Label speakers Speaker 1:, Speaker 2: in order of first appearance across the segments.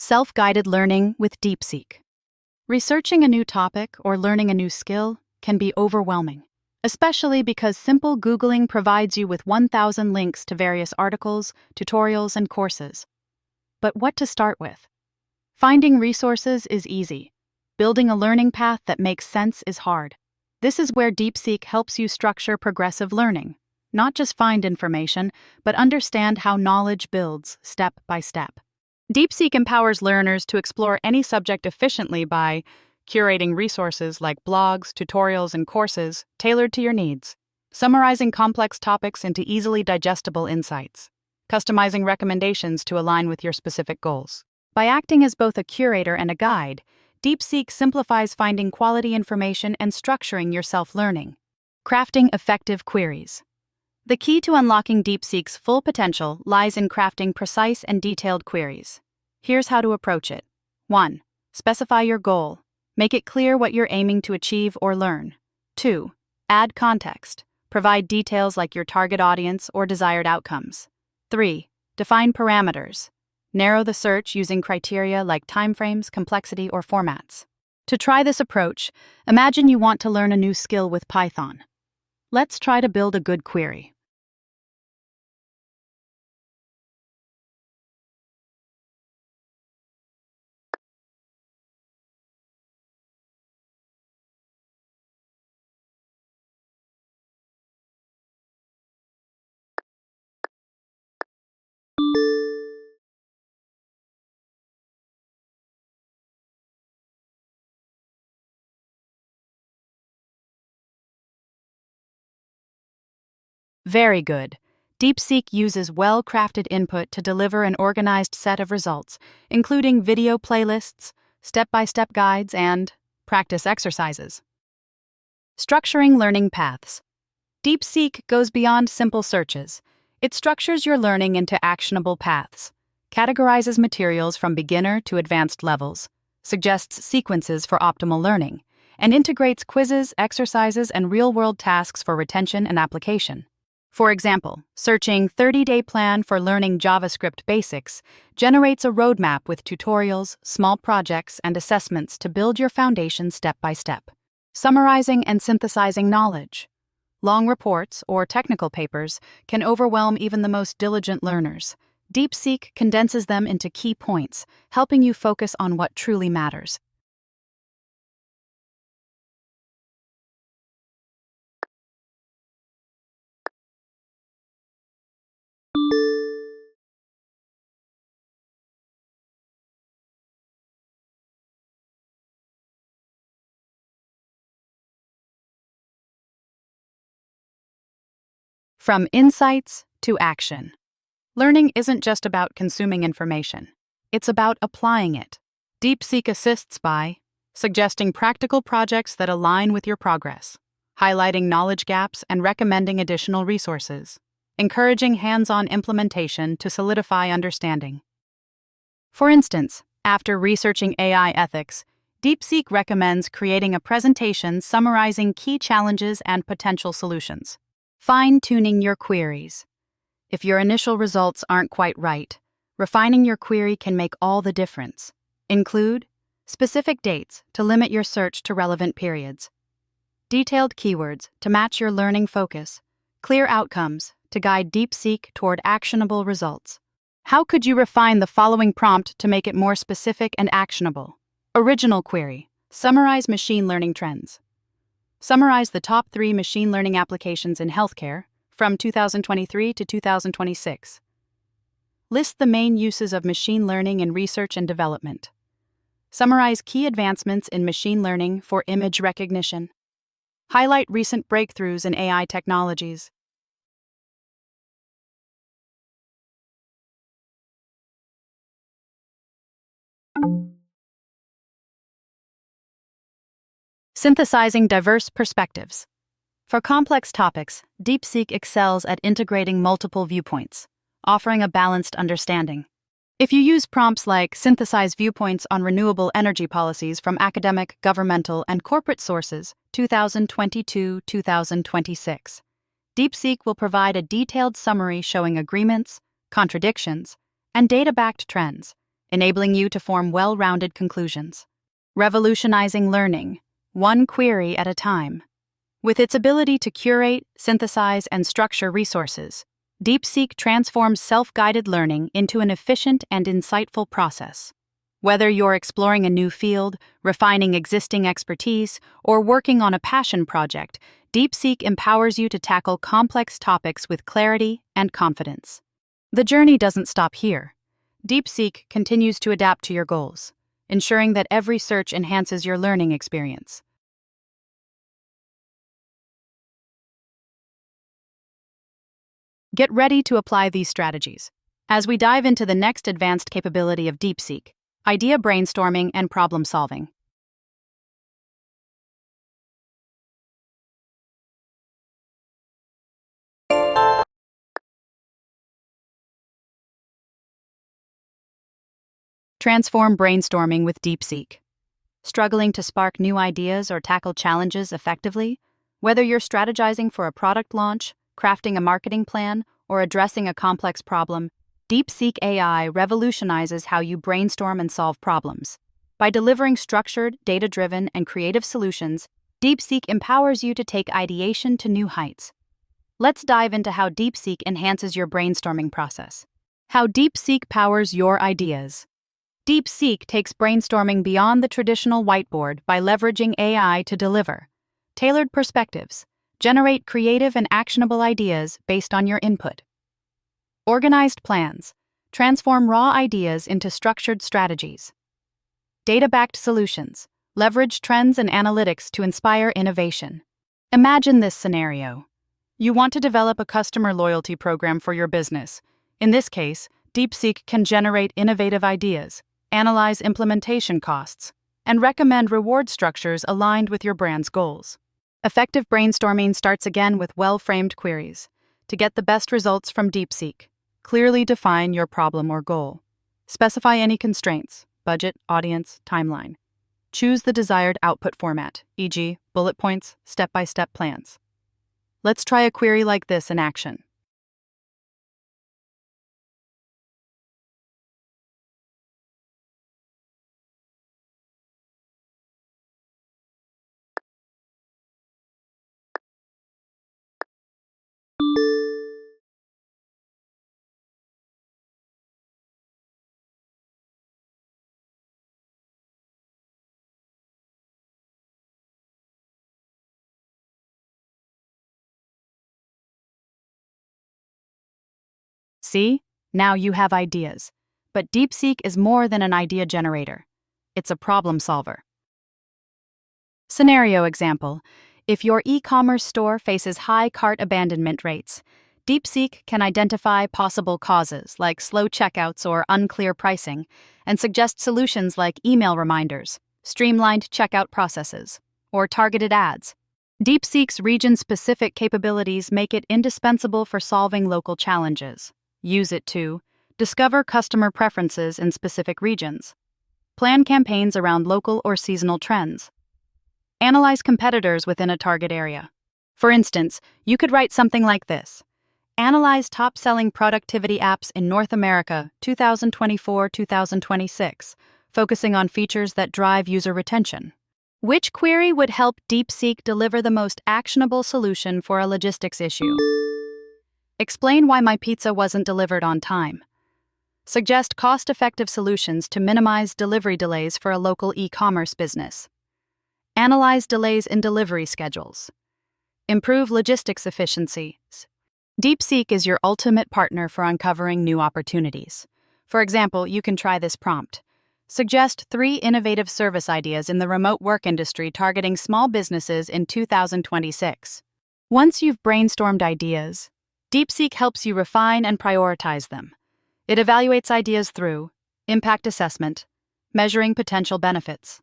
Speaker 1: Self-guided learning with DeepSeek. Researching a new topic or learning a new skill can be overwhelming, especially because simple Googling provides you with 1,000 links to various articles, tutorials, and courses. But what to start with? Finding resources is easy. Building a learning path that makes sense is hard. This is where DeepSeek helps you structure progressive learning. Not just find information, but understand how knowledge builds step by step. DeepSeek empowers learners to explore any subject efficiently by curating resources like blogs, tutorials, and courses tailored to your needs, summarizing complex topics into easily digestible insights, customizing recommendations to align with your specific goals. By acting as both a curator and a guide, DeepSeek simplifies finding quality information and structuring your self-learning. Crafting effective queries. The key to unlocking DeepSeek's full potential lies in crafting precise and detailed queries. Here's how to approach it. 1. Specify your goal. Make it clear what you're aiming to achieve or learn. 2. Add context. Provide details like your target audience or desired outcomes. 3. Define parameters. Narrow the search using criteria like timeframes, complexity, or formats. To try this approach, imagine you want to learn a new skill with Python. Let's try to build a good query. Very good. DeepSeek uses well-crafted input to deliver an organized set of results, including video playlists, step-by-step guides, and practice exercises. Structuring learning paths. DeepSeek goes beyond simple searches. It structures your learning into actionable paths, categorizes materials from beginner to advanced levels, suggests sequences for optimal learning, and integrates quizzes, exercises, and real-world tasks for retention and application. For example, searching 30-day plan for learning JavaScript basics generates a roadmap with tutorials, small projects, and assessments to build your foundation step by step. Summarizing and synthesizing knowledge. Long reports or technical papers can overwhelm even the most diligent learners. DeepSeek condenses them into key points, helping you focus on what truly matters. From insights to action. Learning isn't just about consuming information. It's about applying it. DeepSeek assists by suggesting practical projects that align with your progress, highlighting knowledge gaps and recommending additional resources, encouraging hands-on implementation to solidify understanding. For instance, after researching AI ethics, DeepSeek recommends creating a presentation summarizing key challenges and potential solutions. Fine-tuning your queries. If your initial results aren't quite right, refining your query can make all the difference. Include specific dates to limit your search to relevant periods, detailed keywords to match your learning focus, clear outcomes to guide DeepSeek toward actionable results. How could you refine the following prompt to make it more specific and actionable? Original query. Summarize machine learning trends. Summarize the top 3 machine learning applications in healthcare from 2023 to 2026. List the main uses of machine learning in research and development. Summarize key advancements in machine learning for image recognition. Highlight recent breakthroughs in AI technologies. Synthesizing diverse perspectives. For complex topics, DeepSeek excels at integrating multiple viewpoints, offering a balanced understanding. If you use prompts like synthesize viewpoints on renewable energy policies from academic, governmental, and corporate sources, 2022-2026, DeepSeek will provide a detailed summary showing agreements, contradictions, and data-backed trends, enabling you to form well-rounded conclusions. Revolutionizing learning, one query at a time. With its ability to curate, synthesize, and structure resources, DeepSeek transforms self-guided learning into an efficient and insightful process. Whether you're exploring a new field, refining existing expertise, or working on a passion project, DeepSeek empowers you to tackle complex topics with clarity and confidence. The journey doesn't stop here. DeepSeek continues to adapt to your goals, ensuring that every search enhances your learning experience. Get ready to apply these strategies as we dive into the next advanced capability of DeepSeek: idea brainstorming and problem solving. Transform brainstorming with DeepSeek. Struggling to spark new ideas or tackle challenges effectively? Whether you're strategizing for a product launch, crafting a marketing plan, or addressing a complex problem, DeepSeek AI revolutionizes how you brainstorm and solve problems. By delivering structured, data-driven, and creative solutions, DeepSeek empowers you to take ideation to new heights. Let's dive into how DeepSeek enhances your brainstorming process. How DeepSeek powers your ideas. DeepSeek takes brainstorming beyond the traditional whiteboard by leveraging AI to deliver tailored perspectives, generate creative and actionable ideas based on your input. Organized plans transform raw ideas into structured strategies. Data-backed solutions leverage trends and analytics to inspire innovation. Imagine this scenario. You want to develop a customer loyalty program for your business. In this case, DeepSeek can generate innovative ideas, analyze implementation costs, and recommend reward structures aligned with your brand's goals. Effective brainstorming starts again with well-framed queries. To get the best results from DeepSeek, clearly define your problem or goal. Specify any constraints: budget, audience, timeline. Choose the desired output format, e.g., bullet points, step-by-step plans. Let's try a query like this in action. See? Now you have ideas. But DeepSeek is more than an idea generator. It's a problem solver. Scenario example: if your e-commerce store faces high cart abandonment rates, DeepSeek can identify possible causes like slow checkouts or unclear pricing, and suggest solutions like email reminders, streamlined checkout processes, or targeted ads. DeepSeek's region-specific capabilities make it indispensable for solving local challenges. Use it to discover customer preferences in specific regions, plan campaigns around local or seasonal trends, analyze competitors within a target area. For instance, you could write something like this: analyze top-selling productivity apps in North America 2024-2026, focusing on features that drive user retention. Which query would help DeepSeek deliver the most actionable solution for a logistics issue? Explain why my pizza wasn't delivered on time. Suggest cost-effective solutions to minimize delivery delays for a local e-commerce business. Analyze delays in delivery schedules. Improve logistics efficiencies. DeepSeek is your ultimate partner for uncovering new opportunities. For example, you can try this prompt. Suggest 3 innovative service ideas in the remote work industry targeting small businesses in 2026. Once you've brainstormed ideas, DeepSeek helps you refine and prioritize them. It evaluates ideas through impact assessment, measuring potential benefits,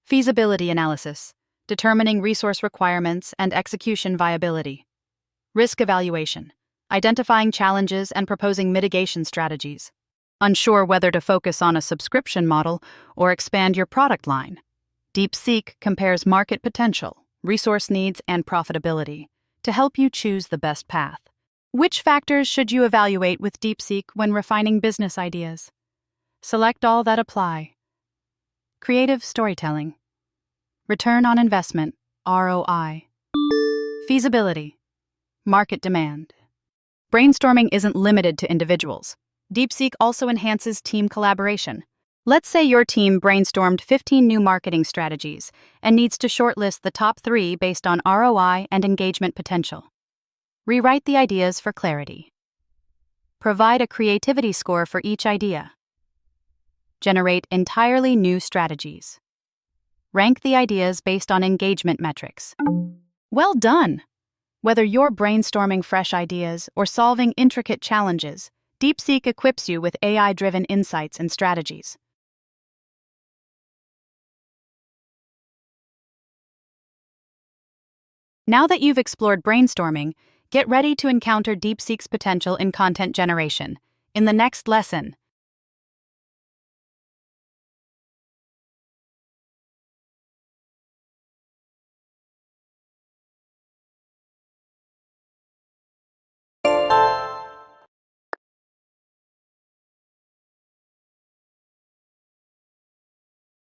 Speaker 1: feasibility analysis, determining resource requirements and execution viability, risk evaluation, identifying challenges and proposing mitigation strategies. Unsure whether to focus on a subscription model or expand your product line? DeepSeek compares market potential, resource needs, and profitability to help you choose the best path. Which factors should you evaluate with DeepSeek when refining business ideas? Select all that apply. Creative storytelling. Return on investment, ROI. Feasibility. Market demand. Brainstorming isn't limited to individuals. DeepSeek also enhances team collaboration. Let's say your team brainstormed 15 new marketing strategies and needs to shortlist the top 3 based on ROI and engagement potential. Rewrite the ideas for clarity. Provide a creativity score for each idea. Generate entirely new strategies. Rank the ideas based on engagement metrics. Well done! Whether you're brainstorming fresh ideas or solving intricate challenges, DeepSeek equips you with AI-driven insights and strategies. Now that you've explored brainstorming, get ready to encounter DeepSeek's potential in content generation. In the next lesson,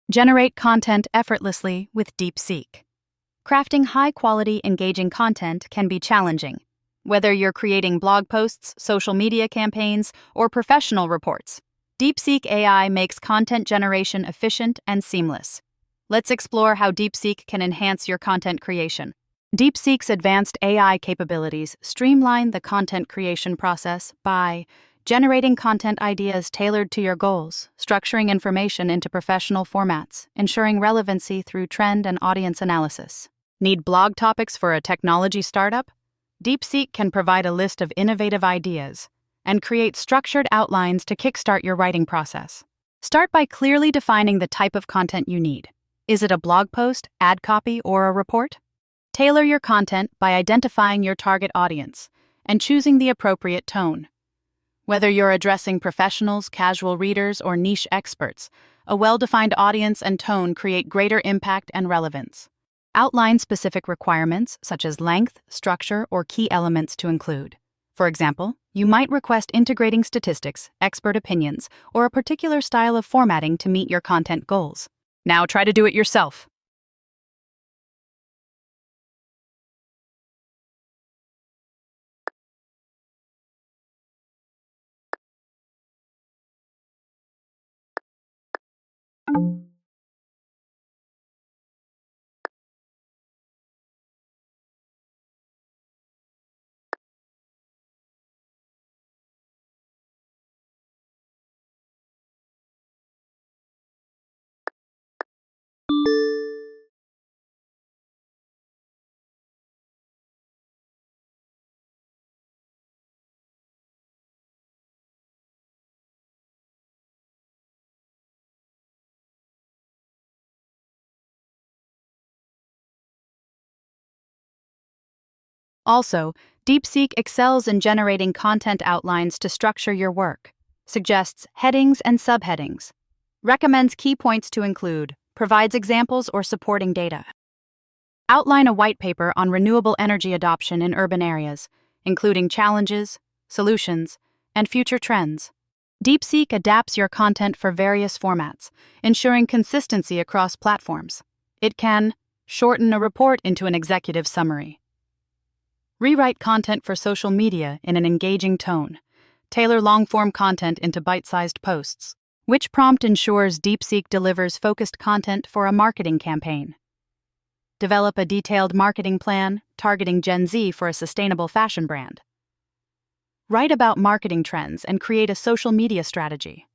Speaker 1: generate content effortlessly with DeepSeek. Crafting high-quality, engaging content can be challenging. Whether you're creating blog posts, social media campaigns, or professional reports, DeepSeek AI makes content generation efficient and seamless. Let's explore how DeepSeek can enhance your content creation. DeepSeek's advanced AI capabilities streamline the content creation process by generating content ideas tailored to your goals, structuring information into professional formats, ensuring relevancy through trend and audience analysis. Need blog topics for a technology startup? DeepSeek can provide a list of innovative ideas and create structured outlines to kickstart your writing process. Start by clearly defining the type of content you need. Is it a blog post, ad copy, or a report? Tailor your content by identifying your target audience and choosing the appropriate tone. Whether you're addressing professionals, casual readers, or niche experts, a well-defined audience and tone create greater impact and relevance. Outline specific requirements such as length, structure, or key elements to include. For example, you might request integrating statistics, expert opinions, or a particular style of formatting to meet your content goals. Now try to do it yourself. Also, DeepSeek excels in generating content outlines to structure your work, suggests headings and subheadings, recommends key points to include, provides examples or supporting data. Outline a white paper on renewable energy adoption in urban areas, including challenges, solutions, and future trends. DeepSeek adapts your content for various formats, ensuring consistency across platforms. It can shorten a report into an executive summary. Rewrite content for social media in an engaging tone. Tailor long-form content into bite-sized posts. Which prompt ensures DeepSeek delivers focused content for a marketing campaign? Develop a detailed marketing plan targeting Gen Z for a sustainable fashion brand. Write about marketing trends and create a social media strategy.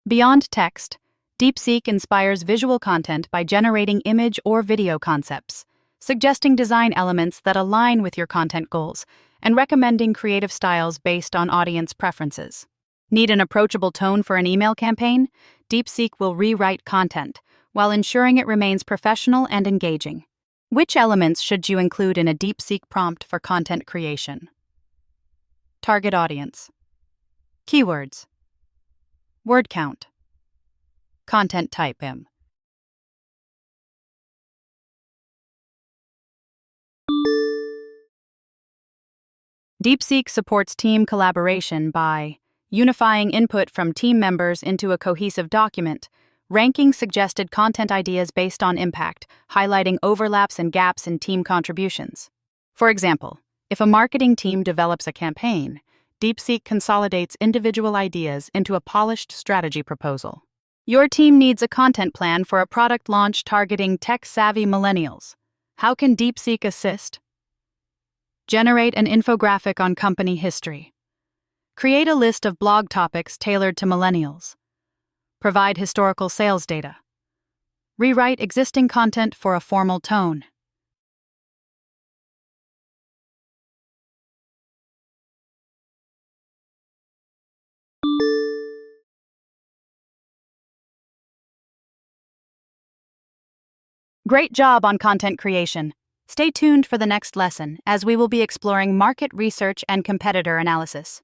Speaker 1: Beyond text, DeepSeek inspires visual content by generating image or video concepts, suggesting design elements that align with your content goals, and recommending creative styles based on audience preferences. Need an approachable tone for an email campaign? DeepSeek will rewrite content while ensuring it remains professional and engaging. Which elements should you include in a DeepSeek prompt for content creation? Target audience. Keywords. Word count. Content type. DeepSeek supports team collaboration by unifying input from team members into a cohesive document, ranking suggested content ideas based on impact, highlighting overlaps and gaps in team contributions. For example, if a marketing team develops a campaign, DeepSeek consolidates individual ideas into a polished strategy proposal. Your team needs a content plan for a product launch targeting tech-savvy millennials. How can DeepSeek assist? Generate an infographic on company history. Create a list of blog topics tailored to millennials. Provide historical sales data. Rewrite existing content for a formal tone. Great job on content creation. Stay tuned for the next lesson as we will be exploring market research and competitor analysis.